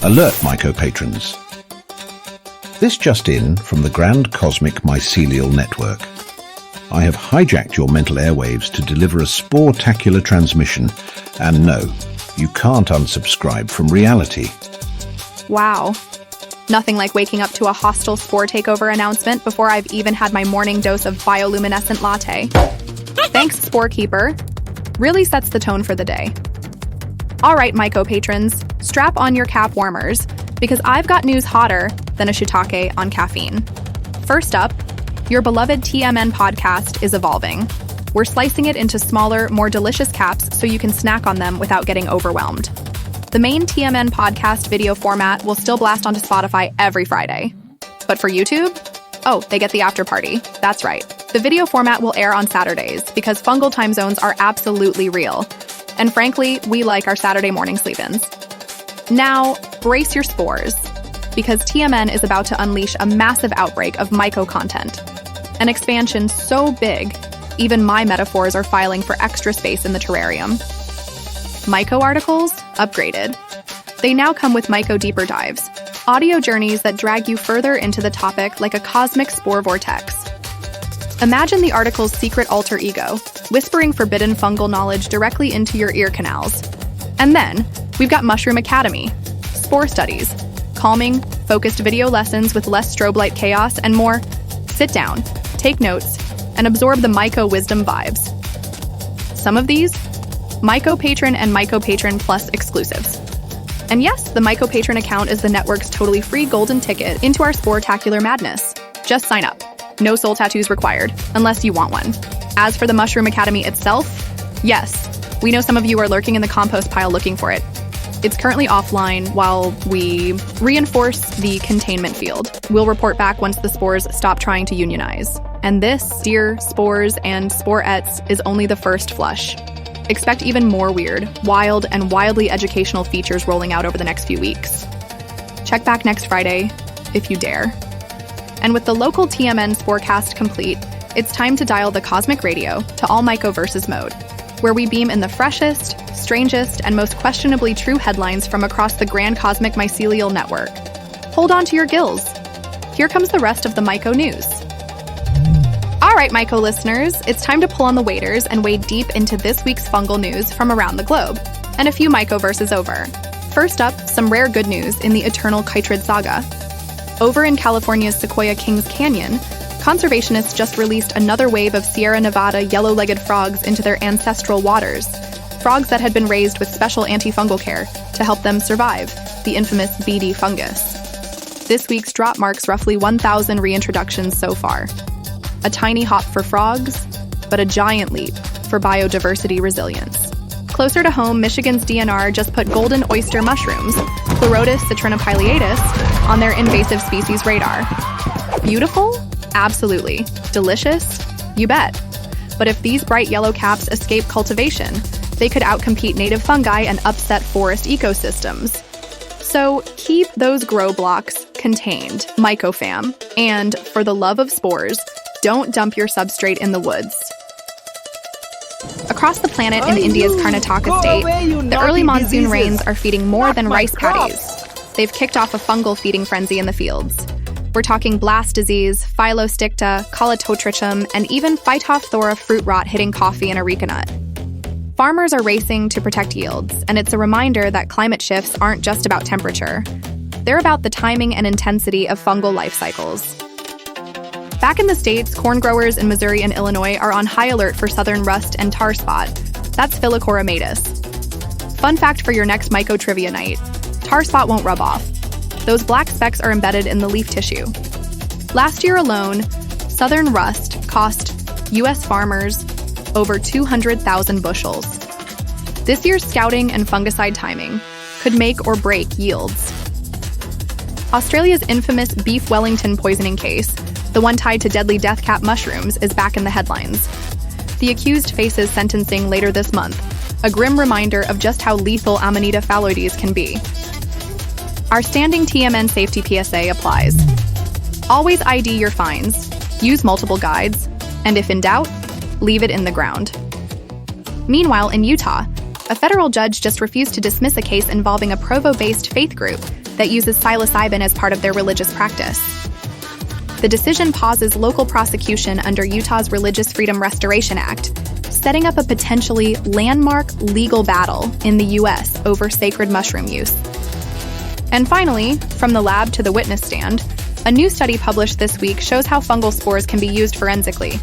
Alert Myco-Patrons. This just in from the Grand Cosmic Mycelial Network. I have hijacked your mental airwaves to deliver a spore-tacular transmission, and no, you can't unsubscribe from reality. Wow. Nothing like waking up to a hostile spore takeover announcement before I've even had my morning dose of bioluminescent latte. Thanks, SporeKeeper. Really sets the tone for the day. All right, Myco-Patrons, strap on your cap warmers, because I've got news hotter than a shiitake on caffeine. First up, your beloved TMN-Podcast is evolving. We're slicing it into smaller, more delicious caps so you can snack on them without getting overwhelmed. The main TMN-Podcast video format will still blast onto Spotify every Friday. But for YouTube? Oh, they get the after party. That's right. The video format will air on Saturdays because fungal time zones are absolutely real. And frankly, we like our Saturday morning sleep-ins. Now, brace your spores, because TMN is about to unleash a massive outbreak of myco content. An expansion so big, even my metaphors are filing for extra space in the terrarium. Myco articles? Upgraded. They now come with Myco-Deeper-Dives, audio journeys that drag you further into the topic like a cosmic spore vortex. Imagine the article's secret alter ego, whispering forbidden fungal knowledge directly into your ear canals. And then, we've got Mushroom Academy, Spore Studies, calming, focused video lessons with less strobe light chaos and more. Sit down, take notes, and absorb the Myco wisdom vibes. Some of these, Myco-Patron and Myco-Patron Plus exclusives. And yes, the Myco-Patron account is the network's totally free golden ticket into our spore-tacular madness. Just sign up. No soul tattoos required, unless you want one. As for the Mushroom Academy itself, yes, we know some of you are lurking in the compost pile looking for it. It's currently offline while we reinforce the containment field. We'll report back once the spores stop trying to unionize. And this, dear spores and sporettes, is only the first flush. Expect even more weird, wild, and wildly educational features rolling out over the next few weeks. Check back next Friday, if you dare. And with the local TMN Sporecast complete, it's time to dial the cosmic radio to all Myco-verses mode, where we beam in the freshest, strangest, and most questionably true headlines from across the Grand Cosmic Mycelial Network. Hold on to your gills. Here comes the rest of the Myco news. All right, Myco listeners, it's time to pull on the waders and wade deep into this week's fungal news from around the globe, and a few Myco-verses over. First up, some rare good news in the eternal chytrid saga. Over in California's Sequoia Kings Canyon, conservationists just released another wave of Sierra Nevada yellow-legged frogs into their ancestral waters. Frogs that had been raised with special antifungal care to help them survive the infamous BD fungus. This week's drop marks roughly 1,000 reintroductions so far. A tiny hop for frogs, but a giant leap for biodiversity resilience. Closer to home, Michigan's DNR just put golden oyster mushrooms, Pleurotus citrinopileatus, on their invasive species radar. Beautiful? Absolutely. Delicious? You bet. But if these bright yellow caps escape cultivation, they could outcompete native fungi and upset forest ecosystems. So keep those grow blocks contained, Myco-fam. And for the love of spores, don't dump your substrate in the woods. Across the planet in India's Karnataka state, the early monsoon rains are feeding more than rice paddies. They've kicked off a fungal feeding frenzy in the fields. We're talking blast disease, phylosticta, colatotrichum, and even Phytophthora fruit rot hitting coffee and areca nut. Farmers are racing to protect yields, and it's a reminder that climate shifts aren't just about temperature. They're about the timing and intensity of fungal life cycles. Back in the States, corn growers in Missouri and Illinois are on high alert for southern rust and tar spot. That's Phyllochora matus. Fun fact for your next Myco trivia night: tar spot won't rub off. Those black specks are embedded in the leaf tissue. Last year alone, southern rust cost U.S. farmers over 200,000 bushels. This year's scouting and fungicide timing could make or break yields. Australia's infamous beef Wellington poisoning case, the one tied to deadly death cap mushrooms, is back in the headlines. The accused faces sentencing later this month, a grim reminder of just how lethal Amanita phalloides can be. Our standing TMN safety PSA applies. Always ID your finds, use multiple guides, and if in doubt, leave it in the ground. Meanwhile, in Utah, a federal judge just refused to dismiss a case involving a Provo-based faith group that uses psilocybin as part of their religious practice. The decision pauses local prosecution under Utah's Religious Freedom Restoration Act, setting up a potentially landmark legal battle in the U.S. over sacred mushroom use. And finally, from the lab to the witness stand, a new study published this week shows how fungal spores can be used forensically.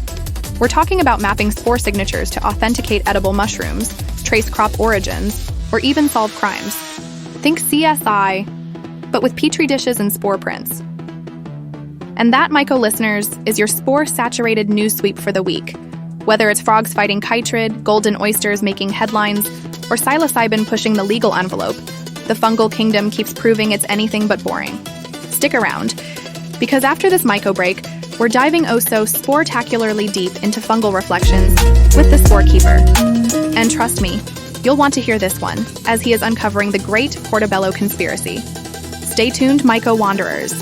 We're talking about mapping spore signatures to authenticate edible mushrooms, trace crop origins, or even solve crimes. Think CSI, but with petri dishes and spore prints. And that, Myco listeners, is your spore-saturated news sweep for the week. Whether it's frogs fighting chytrid, golden oysters making headlines, or psilocybin pushing the legal envelope, the fungal kingdom keeps proving it's anything but boring. Stick around, because after this Myco break, we're diving oh-so spore-tacularly deep into fungal reflections with the SporeKeeper. And trust me, you'll want to hear this one, as he is uncovering the great Portobello conspiracy. Stay tuned, Myco wanderers.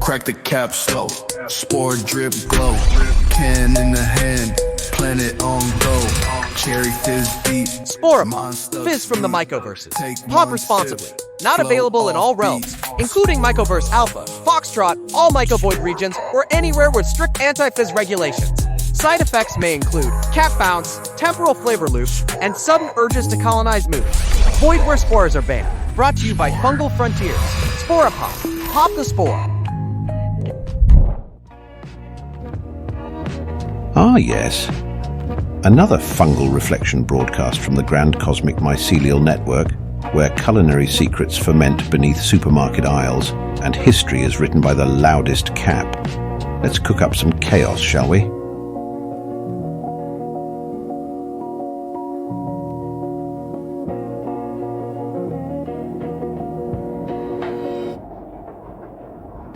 Crack the cap slow, spore drip glow, can in the hand, planet on go, cherry fizz deep. Spore fizz from the Mycoverses. Pop responsibly. Not available in all realms, including Mycoverse Alpha, Foxtrot, all Myco-Void regions, or anywhere with strict anti-fizz regulations. Side effects may include cap bounce, temporal flavor loop, and sudden urges to colonize mood. Void where spores are banned. Brought to you by Fungal Frontiers. Spore Pop. Pop the spore. Ah, yes. Another fungal reflection broadcast from the Grand Cosmic Mycelial Network, where culinary secrets ferment beneath supermarket aisles and history is written by the loudest cap. Let's cook up some chaos, shall we?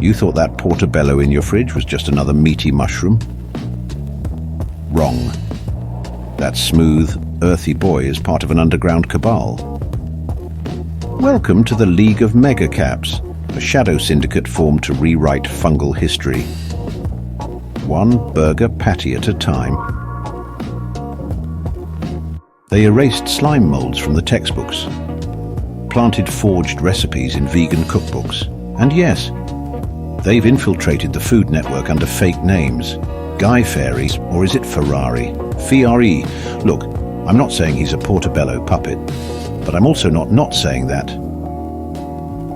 You thought that portobello in your fridge was just another meaty mushroom? Wrong. That smooth, earthy boy is part of an underground cabal. Welcome to the League of Megacaps, a shadow syndicate formed to rewrite fungal history. One burger patty at a time. They erased slime molds from the textbooks, planted forged recipes in vegan cookbooks, and yes, they've infiltrated the Food Network under fake names. Guy Fairy, or is it Ferrari? Fieri. Look, I'm not saying he's a Portobello puppet, but I'm also not saying that.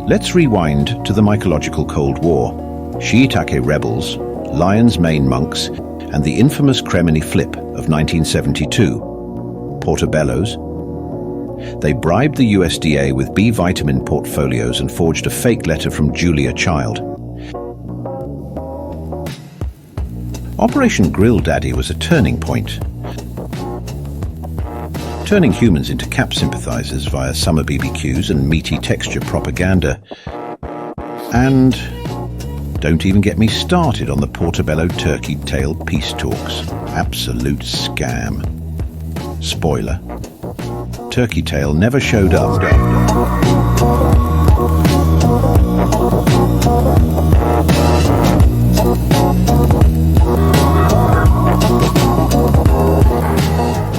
Let's rewind to the mycological Cold War. Shiitake rebels, lion's mane monks, and the infamous Kremini flip of 1972. Portobellos. They bribed the USDA with B vitamin portfolios and forged a fake letter from Julia Child. Operation Grill Daddy was a turning point, turning humans into cap sympathizers via summer BBQs and meaty texture propaganda. And don't even get me started on the Portobello turkey tail peace talks. Absolute scam. Spoiler: turkey tail never showed up.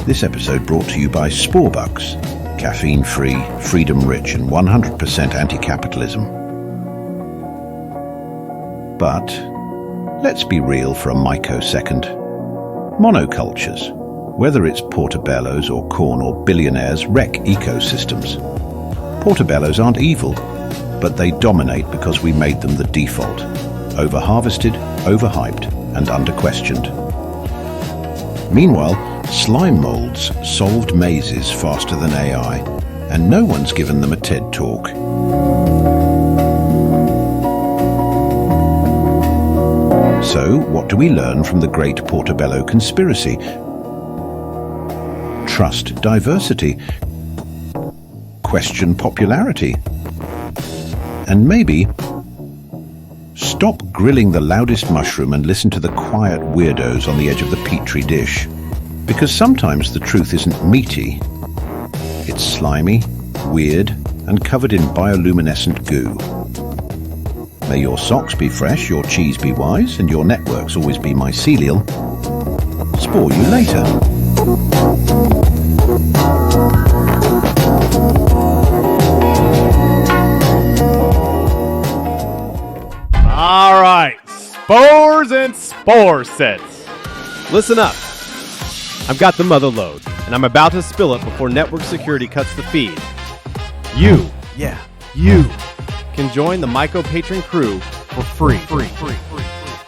This episode brought to you by Sporebucks, caffeine-free, freedom-rich, and 100% anti-capitalism. But let's be real for a microsecond. Monocultures, whether it's portobellos or corn or billionaires, wreck ecosystems. Portobellos aren't evil, but they dominate because we made them the default. Over-harvested, overhyped, and under-questioned. Meanwhile, slime molds solved mazes faster than AI, and no one's given them a TED Talk. So, what do we learn from the Great Portobello Conspiracy? Trust diversity, question popularity, and maybe Stop grilling the loudest mushroom and listen to the quiet weirdos on the edge of the petri dish. Because sometimes the truth isn't meaty. It's slimy, weird, and covered in bioluminescent goo. May your socks be fresh, your cheese be wise, and your networks always be mycelial. Spore you later. All right, spores and spore sets. Listen up. I've got the mother load, and I'm about to spill it before network security cuts the feed. You can join the Myco-Patron crew for free.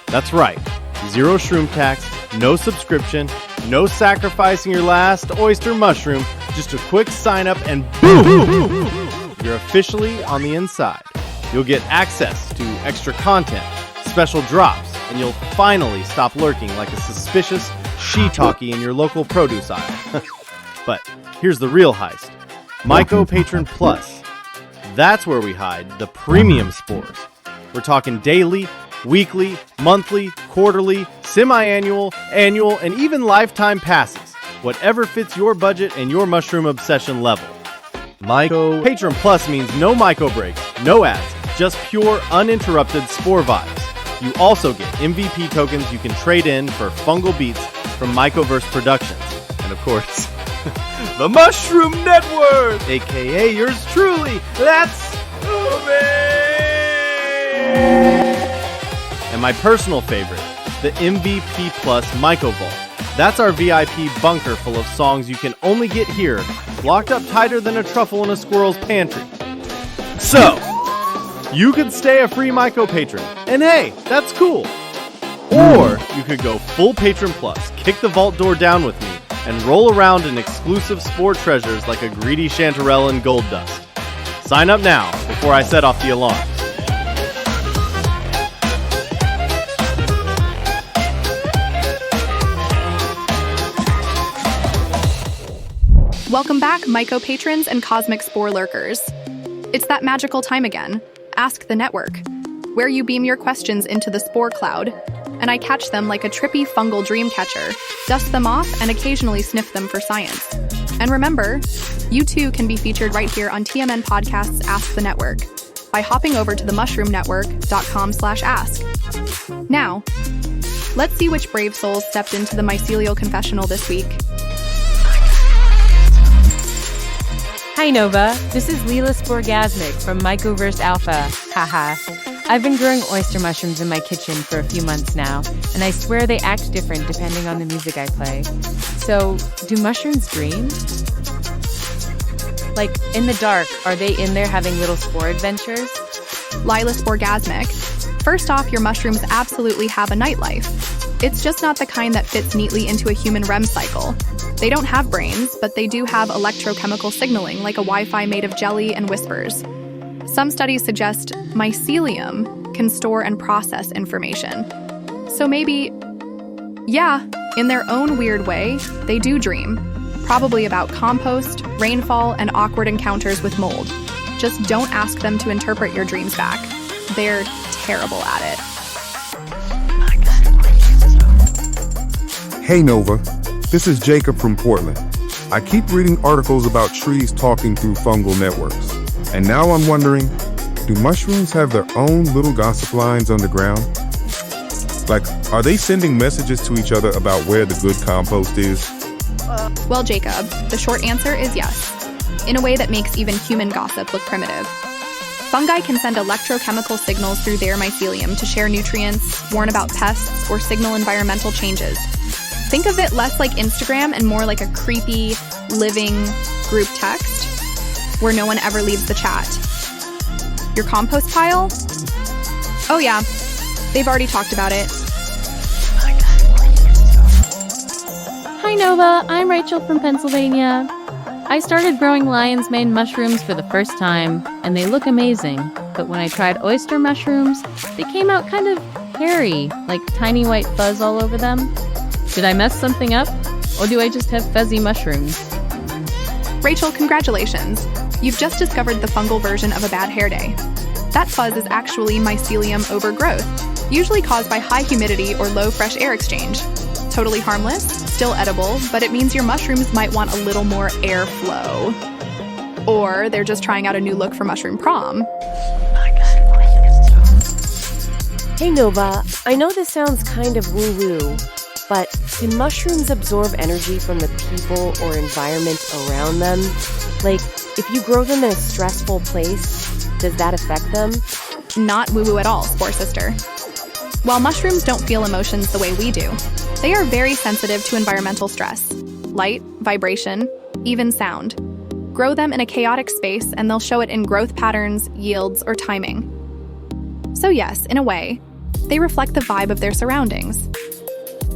That's right. Zero shroom tax, no subscription, no sacrificing your last oyster mushroom, just a quick sign up and boom! You're officially on the inside. You'll get access to extra content, special drops, and you'll finally stop lurking like a suspicious shiitake in your local produce aisle. But here's the real heist. Myco-Patron Plus. That's where we hide the premium spores. We're talking daily, weekly, monthly, quarterly, semi-annual, annual, and even lifetime passes. Whatever fits your budget and your mushroom obsession level. Myco-Patron Plus means no myco breaks, no ads, just pure, uninterrupted spore vibes. You also get MVP tokens you can trade in for fungal beats from Mycoverse Productions. And of course, the Mushroom Network, aka yours truly. Let's move it! And my personal favorite, the MVP Plus Myco Vault. That's our VIP bunker full of songs you can only get here, locked up tighter than a truffle in a squirrel's pantry. So, you could stay a free Myco-Patron, and hey, that's cool. Or you could go full Patron Plus, kick the vault door down with me, and roll around in exclusive spore treasures like a greedy chanterelle in gold dust. Sign up now before I set off the alarms. Welcome back, Myco-Patrons and Cosmic Spore Lurkers. It's that magical time again. Ask the Network, where you beam your questions into the spore cloud, and I catch them like a trippy fungal dream catcher, dust them off, and occasionally sniff them for science. And remember, you too can be featured right here on TMN-Podcast's Ask the Network by hopping over to themushrooomnetwork.com/ask. Now, let's see which brave souls stepped into the mycelial confessional this week. Hi Nova, this is Leela Sporgasmic from Mycoverse Alpha. Haha. I've been growing oyster mushrooms in my kitchen for a few months now, and I swear they act different depending on the music I play. So, do mushrooms dream? Like, in the dark, are they in there having little spore adventures? Lila Sporgasmic. First off, your mushrooms absolutely have a nightlife. It's just not the kind that fits neatly into a human REM cycle. They don't have brains, but they do have electrochemical signaling like a Wi-Fi made of jelly and whispers. Some studies suggest mycelium can store and process information. So maybe, yeah, in their own weird way, they do dream. Probably about compost, rainfall, and awkward encounters with mold. Just don't ask them to interpret your dreams back. They're terrible at it. Hey Nova, this is Jacob from Portland. I keep reading articles about trees talking through fungal networks. And now I'm wondering, do mushrooms have their own little gossip lines underground? Like, are they sending messages to each other about where the good compost is? Well, Jacob, the short answer is yes, in a way that makes even human gossip look primitive. Fungi can send electrochemical signals through their mycelium to share nutrients, warn about pests, or signal environmental changes. Think of it less like Instagram and more like a creepy, living group text where no one ever leaves the chat. Your compost pile? Oh yeah, they've already talked about it. Hi Nova, I'm Rachel from Pennsylvania. I started growing lion's mane mushrooms for the first time, and they look amazing. But when I tried oyster mushrooms, they came out kind of hairy, like tiny white fuzz all over them. Did I mess something up? Or do I just have fuzzy mushrooms? Rachel, congratulations. You've just discovered the fungal version of a bad hair day. That fuzz is actually mycelium overgrowth, usually caused by high humidity or low fresh air exchange. Totally harmless, still edible, but it means your mushrooms might want a little more airflow. Or they're just trying out a new look for mushroom prom. Hey Nova, I know this sounds kind of woo-woo, but can mushrooms absorb energy from the people or environment around them? Like, if you grow them in a stressful place, does that affect them? Not woo-woo at all, Spore Sister. While mushrooms don't feel emotions the way we do, they are very sensitive to environmental stress, light, vibration, even sound. Grow them in a chaotic space and they'll show it in growth patterns, yields, or timing. So yes, in a way, they reflect the vibe of their surroundings.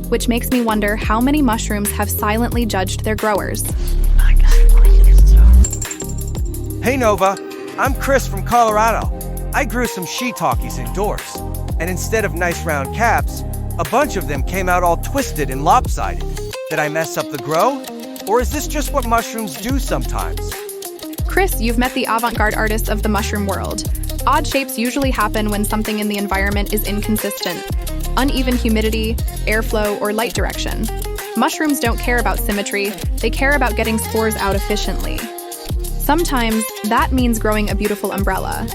Which makes me wonder how many mushrooms have silently judged their growers. Hey Nova, I'm Chris from Colorado. I grew some shiitakes indoors, and instead of nice round caps, a bunch of them came out all twisted and lopsided. Did I mess up the grow? Or is this just what mushrooms do sometimes? Chris, you've met the avant-garde artists of the mushroom world. Odd shapes usually happen when something in the environment is inconsistent. Uneven humidity, airflow, or light direction. Mushrooms don't care about symmetry, they care about getting spores out efficiently. Sometimes that means growing a beautiful umbrella,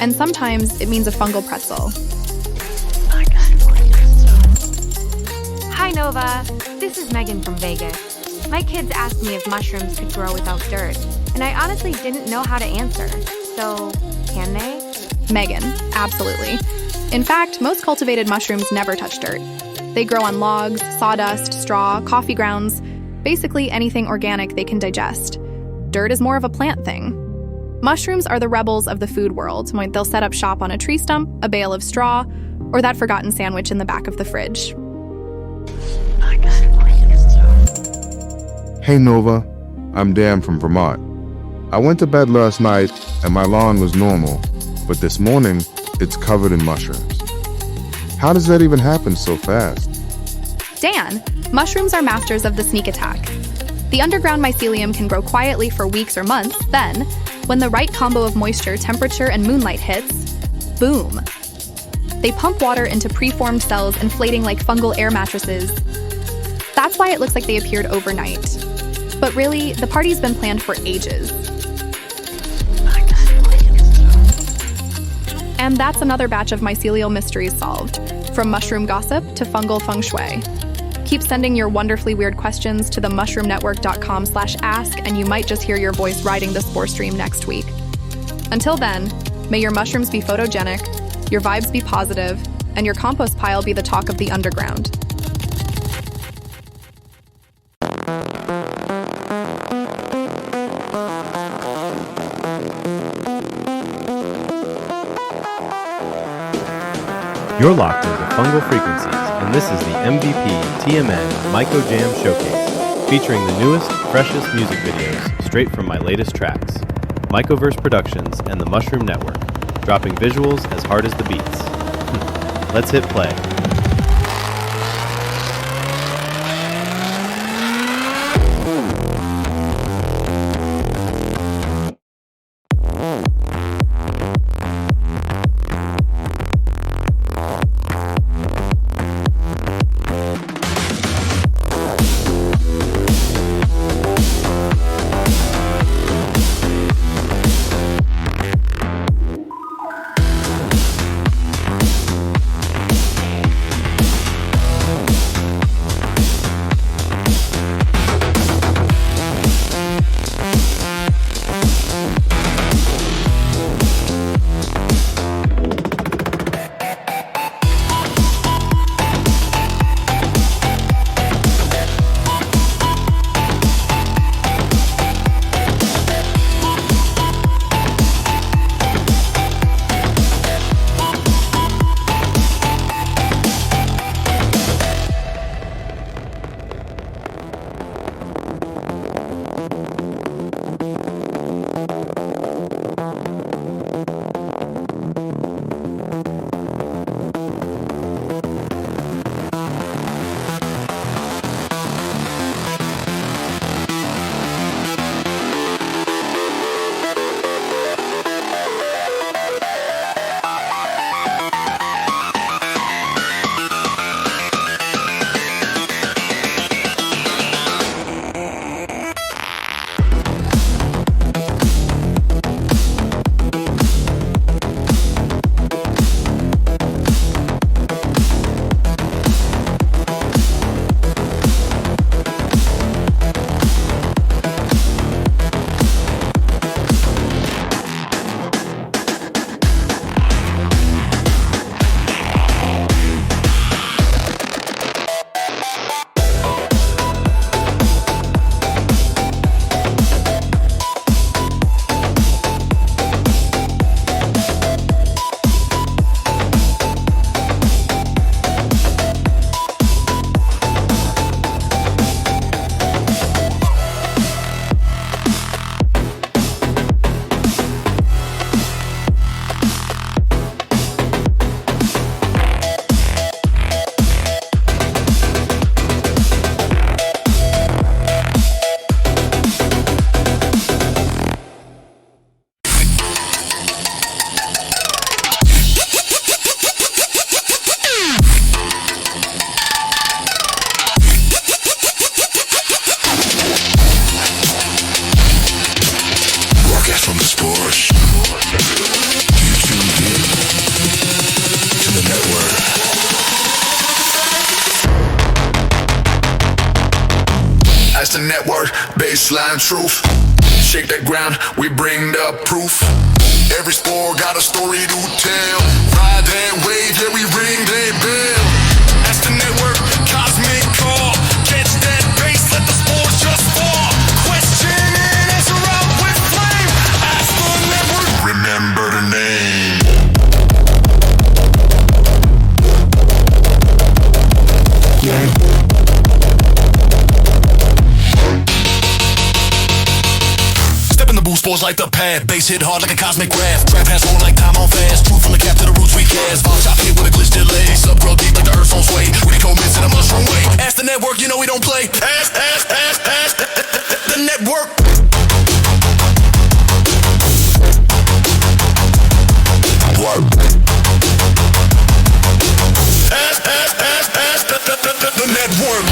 and sometimes it means a fungal pretzel. Hi Nova, this is Megan from Vegas. My kids asked me if mushrooms could grow without dirt, and I honestly didn't know how to answer. So, can they? Megan, absolutely. In fact, most cultivated mushrooms never touch dirt. They grow on logs, sawdust, straw, coffee grounds, basically anything organic they can digest. Dirt is more of a plant thing. Mushrooms are the rebels of the food world. They'll set up shop on a tree stump, a bale of straw, or that forgotten sandwich in the back of the fridge. Hey Nova, I'm Dan from Vermont. I went to bed last night and my lawn was normal, but this morning it's covered in mushrooms. How does that even happen so fast? Dan, mushrooms are masters of the sneak attack. The underground mycelium can grow quietly for weeks or months, then, when the right combo of moisture, temperature, and moonlight hits, boom. They pump water into preformed cells, inflating like fungal air mattresses. That's why it looks like they appeared overnight. But really, the party's been planned for ages. And that's another batch of mycelial mysteries solved, from mushroom gossip to fungal feng shui. Keep sending your wonderfully weird questions to themushroomnetwork.com/ask, and you might just hear your voice riding the Spore stream next week. Until then, may your mushrooms be photogenic, your vibes be positive, and your compost pile be the talk of the underground. You're locked into Fungal Frequencies, and this is the MVP TMN Myco Jam Showcase, featuring the newest, freshest music videos straight from my latest tracks. Mycoverse Productions and the Mushroom Network, dropping visuals as hard as the beats. Let's hit play. the network, baseline truth. Shake that ground, we bring the proof. Every spore got a story to tell. Ride that wave, yeah, we ring that bell. That's the network, cosmic call. Catch that bass, let the spores just fall. Question and answer out with flame. Ask the network, remember the name. Step in the booth, spores like the pad. Bass hit hard like a cosmic graph. Trap hands on like time on fast. Truth from the cap to the roots we cast. Bomb chop hit with a glitch delay. Sub grow deep like the earth's on sway. We commits in a mushroom way. Ask the network, you know we don't play. Ask the network. The network.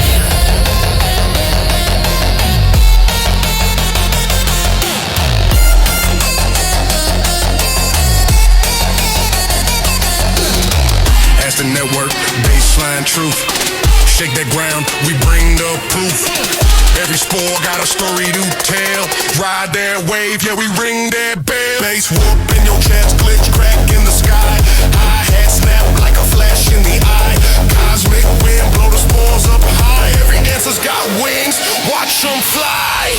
Ask the network, baseline truth. Shake that ground, we bring the proof. Every spore got a story to tell. Ride that wave, yeah, we ring that bell. Bass whoop in your chest, glitch, crack in the sky. Hi-hat snap like a flash in the eye. Cosmic wind, blow the spores up high. Every answer's got wings, watch them fly.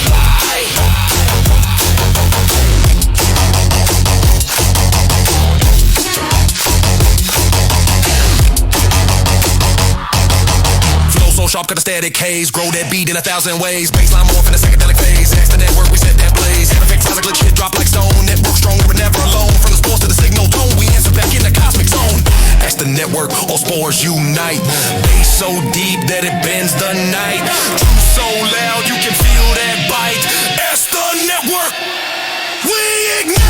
So sharp, got a static haze. Grow that beat in 1,000 ways. Baseline morph in a psychedelic phase. Ask the network, we set that blaze. Perfect sounds like glitch, hit drop like stone. Network strong, we're never alone. From the spores to the signal tone, we answer back in the cosmic zone. Ask the network, all spores unite. Bass so deep that it bends the night. Truth so loud, you can feel that bite. Ask the network, we ignite.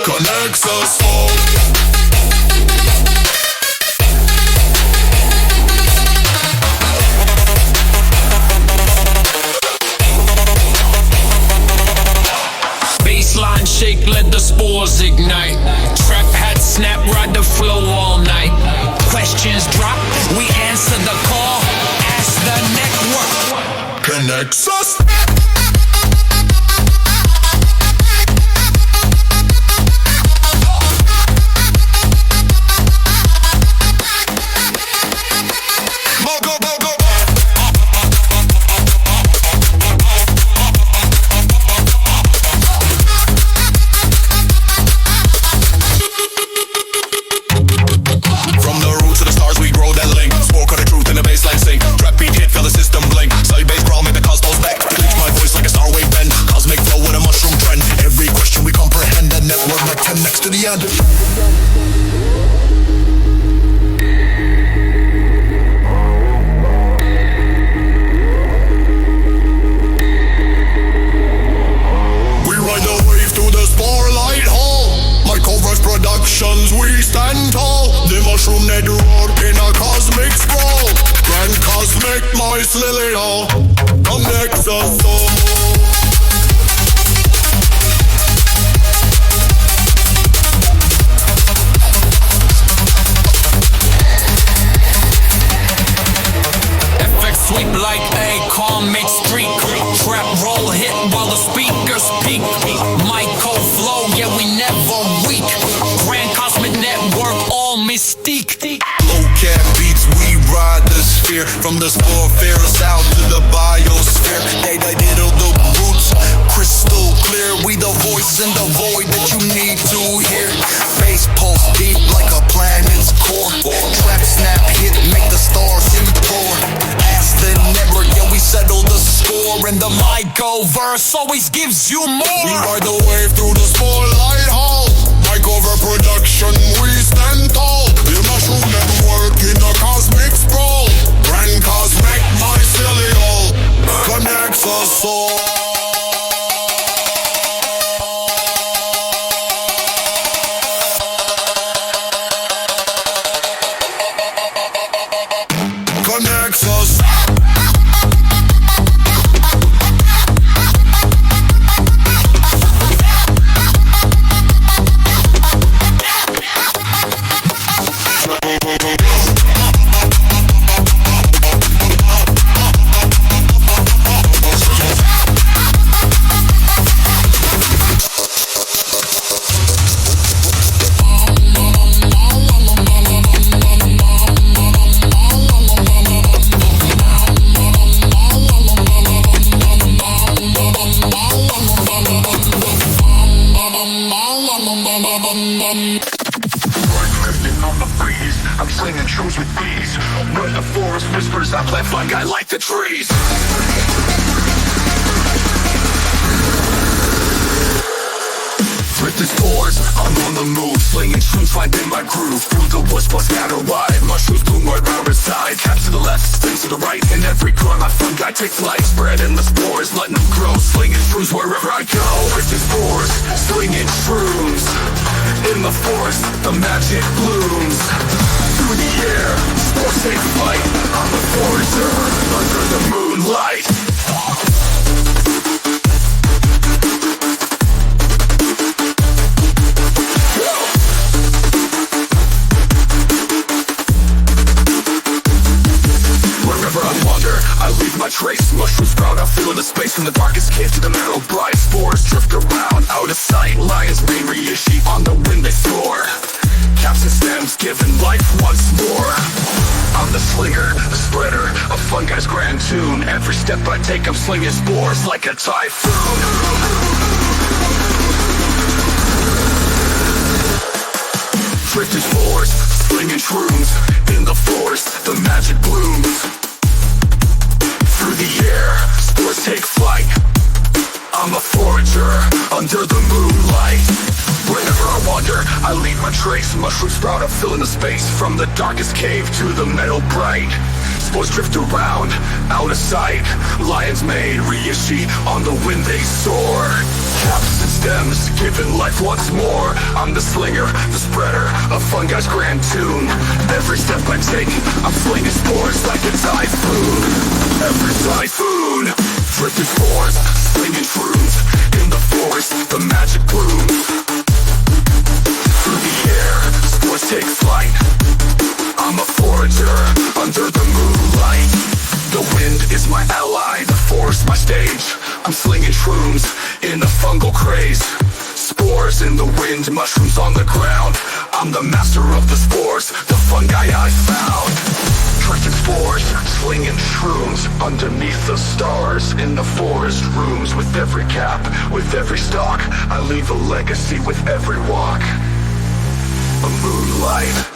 Connects us all. Baseline shake, let the spores ignite. Trap hat snap, ride the flow all night. Questions drop, we answer the call. Ask the network. Connects us. peak. Myco flow, yeah, we never weak. Grand Cosmic Network, all mystique. Low cap beats, we ride the sphere. From the spore fair south to the biosphere. They diddle the roots, crystal clear. We the voice in the void that you need to hear. Bass pulse deep like a planet's core. Trap snap hit, make the stars implore. Ask the network, yeah, we settle the score. And the Myco-verse always gives you more. We ride the wave through the spotlight hall. Myco-ver production, we stand tall. The mushroom network in a cosmic sprawl. Grand cosmic mycelial connects us all. Connects us. I'm slinging truths with ease. When the forest whispers, I plant fungi like the trees. With the spores, I'm on the move. Slinging shrooms, finding my groove. Through the woods, plus scatter wide. Mushrooms bloom right where I reside. Caps to the left, stings to the right. In every corner, my fungi take flight. Spreading the spores, letting them grow. Slinging shrooms wherever I go. With the spores, slinging shrooms. In the forest, the magic blooms. Through the air, spores take flight. I'm a forager under the moonlight. I leave my trace, mushrooms sprout out, filling the space from the darkest cave to the meadow bright. Spores drift around, out of sight. Lions may reissue on the wind they soar. Caps and stems giving life once more. I'm the slinger, the spreader of fungi's grand tune. Every step I take, I'm slinging spores like a typhoon. Drifting spores, slinging shrooms. In the forest, the magic blooms. Through the air, spores take flight. I'm a forager under the moonlight. Whenever I wander, I leave my trace. Mushrooms sprout up, filling the space. From the darkest cave to the meadow bright. Spores drift around, out of sight. Lions made reissue, on the wind they soar. Caps and stems, giving life once more. I'm the slinger, the spreader of fungi's grand tune. Every step I take, I'm slinging spores like a typhoon. Every typhoon, drifting spores, slinging shrooms. In the forest, the magic blooms. Through the air, spores take flight. I'm a forager under the moonlight. The wind is my ally, the forest my stage. I'm slinging shrooms in the fungal craze. Spores in the wind, mushrooms on the ground. I'm the master of the spores, the fungi I found. Drifting spores, slinging shrooms underneath the stars. In the forest rooms, with every cap, with every stalk, I leave a legacy with every walk. A moonlight.